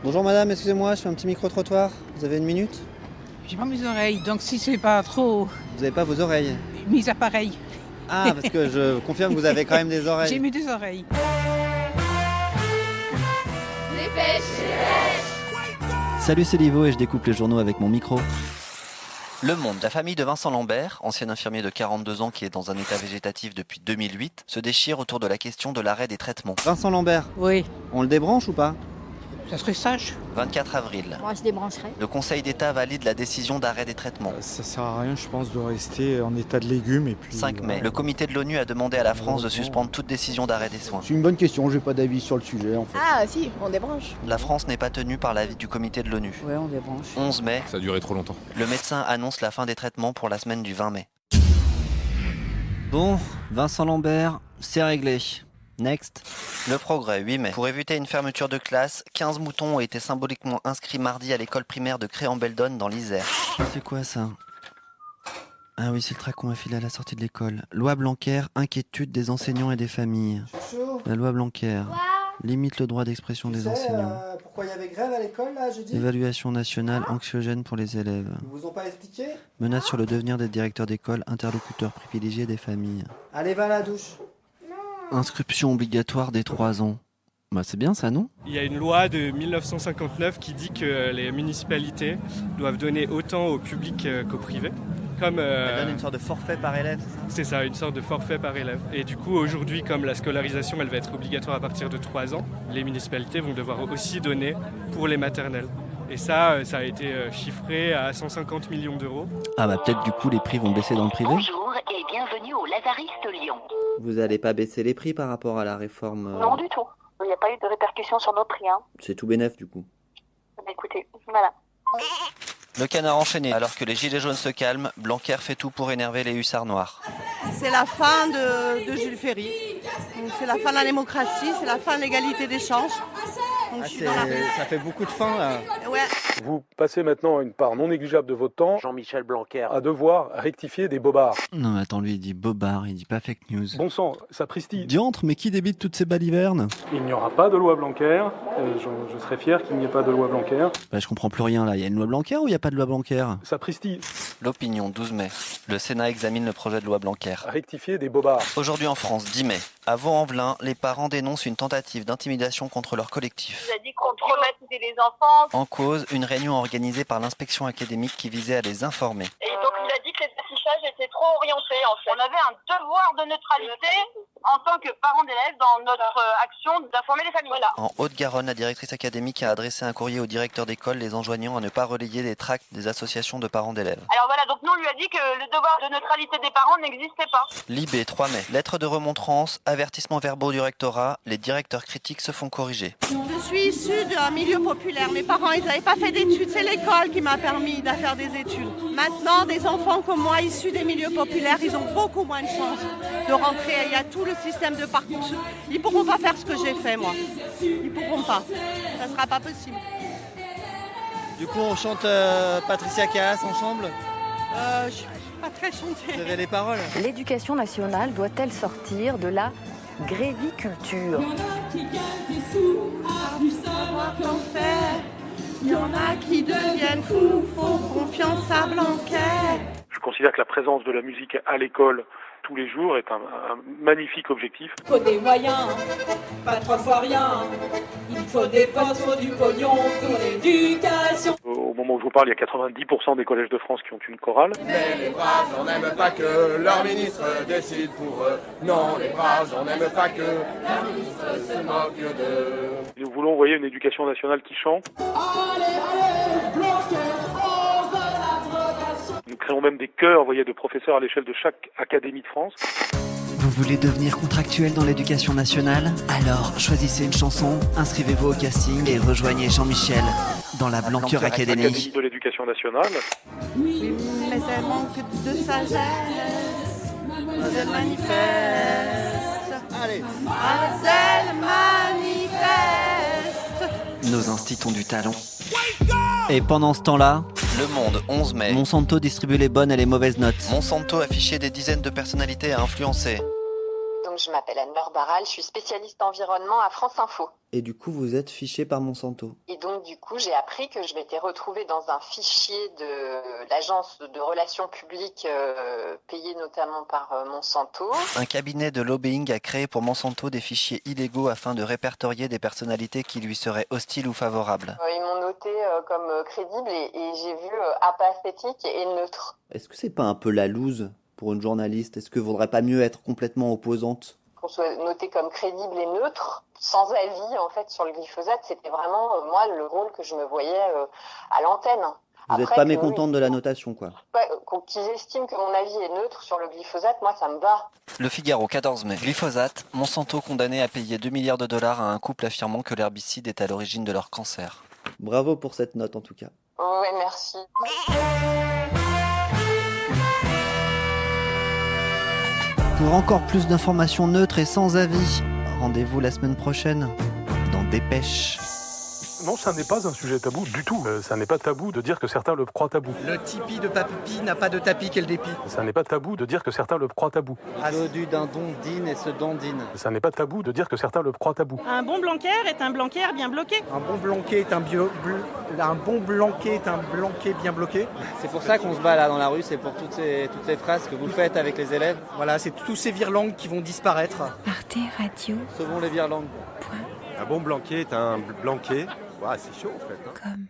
Bonjour madame, excusez-moi, je fais un petit micro-trottoir. Vous avez une minute? J'ai pas mes oreilles, donc si c'est pas trop Vous n'avez pas vos oreilles? mes appareils, Ah, parce que je confirme que vous avez quand même des j'ai oreilles. mis des oreilles. Salut, c'est Livo et je découpe les journaux avec mon micro. Le Monde, la famille de Vincent Lambert, ancien infirmier de 42 ans qui est dans un état végétatif depuis 2008, se déchire autour de la question de l'arrêt des traitements. Vincent Lambert, Oui, on le débranche ou pas? ça serait sage. 24 avril, Moi, je débrancherai. le Conseil d'État valide la décision d'arrêt des traitements. Ça sert à rien, je pense, de rester en état de légumes et puis. 5 mai, le comité de l'ONU a demandé à la France de suspendre toute décision d'arrêt des soins. C'est une bonne question, j'ai pas d'avis sur le sujet en fait. Ah, si, on débranche. La France n'est pas tenue par l'avis du comité de l'ONU. Ouais, on débranche. 11 mai, Ça a duré trop longtemps. le médecin annonce la fin des traitements pour la semaine du 20 mai. Bon, Vincent Lambert, c'est réglé. Next. Le Progrès, 8 mai. Pour éviter une fermeture de classe, 15 moutons ont été symboliquement inscrits mardi à l'école primaire de Créan-Beldonne dans l'Isère. C'est quoi ça? Ah oui, c'est le trac qu'on m'a filé à la sortie de l'école. Loi Blanquer, inquiétude des enseignants et des familles. La loi Blanquer limite le droit d'expression des enseignants. Pourquoi il y avait grève à l'école là, jeudi? Évaluation nationale anxiogène pour les élèves. Ils vous ont pas expliqué? Menace sur le devenir des directeurs d'école, interlocuteurs privilégiés des familles. Allez, va à la douche. Inscription obligatoire dès 3 ans. Bah c'est bien ça, non? Il y a une loi de 1959 qui dit que les municipalités doivent donner autant au public qu'au privé. Comme, Elle donne une sorte de forfait par élève, c'est ça? c'est ça, une sorte de forfait par élève. Et du coup, aujourd'hui, comme la scolarisation elle va être obligatoire à partir de 3 ans, les municipalités vont devoir aussi donner pour les maternelles. Et ça a été chiffré à 150 millions d'euros. Ah bah peut-être du coup les prix vont baisser dans le privé? Bonjour et bienvenue au Lazariste Lyon. Vous allez pas baisser les prix par rapport à la réforme Non du tout. Il n'y a pas eu de répercussion sur nos prix. Hein. C'est tout bénef du coup. Bah, écoutez, voilà. Le Canard enchaîné. Alors que les gilets jaunes se calment, Blanquer fait tout pour énerver les hussards noirs. C'est la fin de Jules Ferry. Donc, c'est la fin de la démocratie, c'est la fin de l'égalité des chances. Donc, Ah, je suis dans la... ça fait beaucoup de faim là. Ouais. Vous passez maintenant une part non négligeable de votre temps, Jean-Michel Blanquer. à devoir rectifier des bobards. Non mais attends, lui il dit bobard, il dit pas fake news. Bon sang, sapristi. Diantre, mais qui débite toutes ces balivernes? Il n'y aura pas de loi Blanquer. Je serais fier qu'il n'y ait pas de loi Blanquer. Bah je comprends plus rien là, il y a une loi Blanquer ou il y a pas de loi Blanquer? Sapristi. L'Opinion, 12 mai. Le Sénat examine le projet de loi Blanquer. Rectifier des bobards. Aujourd'hui en France, 10 mai. À Vaux-en-Velin, les parents dénoncent une tentative d'intimidation contre leur collectif. Il a dit qu'on traumatisait les enfants. En cause, une réunion organisée par l'inspection académique qui visait à les informer. Et donc il a dit que les affichages étaient trop orientés en fait. On avait un devoir de neutralité en tant que parents d'élèves dans notre action d'informer les familles. Voilà. En Haute-Garonne, la directrice académique a adressé un courrier au directeur d'école les enjoignant à ne pas relayer des tracts des associations de parents d'élèves. Alors voilà, donc nous on lui a dit que le devoir de neutralité des parents n'existait pas. Libé, 3 mai. Lettre de remontrance, avertissements verbaux du rectorat, les directeurs critiques se font corriger. Je suis issue d'un milieu populaire. Mes parents, ils n'avaient pas fait d'études. C'est l'école qui m'a permis de faire des études. Maintenant, des enfants comme moi, issus des milieux populaires, ils ont beaucoup moins de chances de rentrer. Il y a tout le système de parcours. Ils ne pourront pas faire ce que j'ai fait, moi. Ils ne pourront pas. Ça ne sera pas possible. Du coup, on chante Patricia Caas ensemble. Je ne suis pas très Vous chantée. avez les paroles? L'éducation nationale doit-elle sortir de la gréviculture? Il y en a qui deviennent fous, font confiance à Blanquer. Je considère que la présence de la musique à l'école tous les jours est un magnifique objectif. Faut des moyens, pas trois fois rien. Il faut des postes, faut du pognon pour l'éducation. Au moment où je vous parle, il y a 90% des collèges de France qui ont une chorale. Mais les braves, j'en aime pas que leur ministre décide pour eux. Non, les braves, j'en aime pas que leur ministre se moque d'eux. Nous voulons, vous voyez, une éducation nationale qui chante. Nous créons même des chœurs, vous voyez, de professeurs à l'échelle de chaque académie de France. Vous voulez devenir contractuel dans l'éducation nationale? Alors choisissez une chanson, inscrivez-vous au casting et rejoignez Jean-Michel dans la Blanquer Academy. Académie de l'éducation nationale. Oui, mais elle manque de sagesse. Elle manifeste. Allez. Elle manifeste. Nos instituts ont du talent. Et pendant ce temps-là, Le Monde, 11 mai. Monsanto distribue les bonnes et les mauvaises notes. Monsanto affichait des dizaines de personnalités à influencer. Donc je m'appelle Anne-Laure Barral, je suis spécialiste environnement à France Info. Et du coup, vous êtes fiché par Monsanto. Et donc du coup, j'ai appris que je m'étais retrouvée dans un fichier de l'agence de relations publiques payée notamment par Monsanto. Un cabinet de lobbying a créé pour Monsanto des fichiers illégaux afin de répertorier des personnalités qui lui seraient hostiles ou favorables. Ils m'ont noté comme crédible et j'ai vu apathétique et neutre. Est-ce que c'est pas un peu la loose pour une journaliste? Est-ce que vaudrait pas mieux être complètement opposante? Qu'on soit noté comme crédible et neutre, sans avis en fait sur le glyphosate, c'était vraiment moi le rôle que je me voyais à l'antenne. Vous n'êtes pas mécontente de la notation, quoi? Qu'ils estiment que mon avis est neutre sur le glyphosate, moi ça me va. Le Figaro, 14 mai. Glyphosate, Monsanto condamné à payer 2 milliards de dollars à un couple affirmant que l'herbicide est à l'origine de leur cancer. Bravo pour cette note en tout cas. Ouais, merci. Pour encore plus d'informations neutres et sans avis, rendez-vous la semaine prochaine dans Dépêche. Non, ça n'est pas un sujet tabou du tout. Ça n'est pas tabou de dire que certains le croient tabou. Le tipi de Papi n'a pas de tapis qu'elle dépit. Ça n'est pas tabou de dire que certains le croient tabou. L'odu d'un dindondine et se dandine. Ça n'est pas tabou de dire que certains le croient tabou. Un bon blanquer est un blanquer bien bloqué. Un bon blanquet est un blanquet bien bloqué. C'est pour ça qu'on se bat là dans la rue, c'est pour toutes ces phrases que vous faites avec les élèves. Voilà, c'est tous ces virelangues qui vont disparaître. Arte Radio. Sauvons les virelangues. Point. Un bon blanquet est un blanquet. Ouais, c'est chaud en fait. Comme.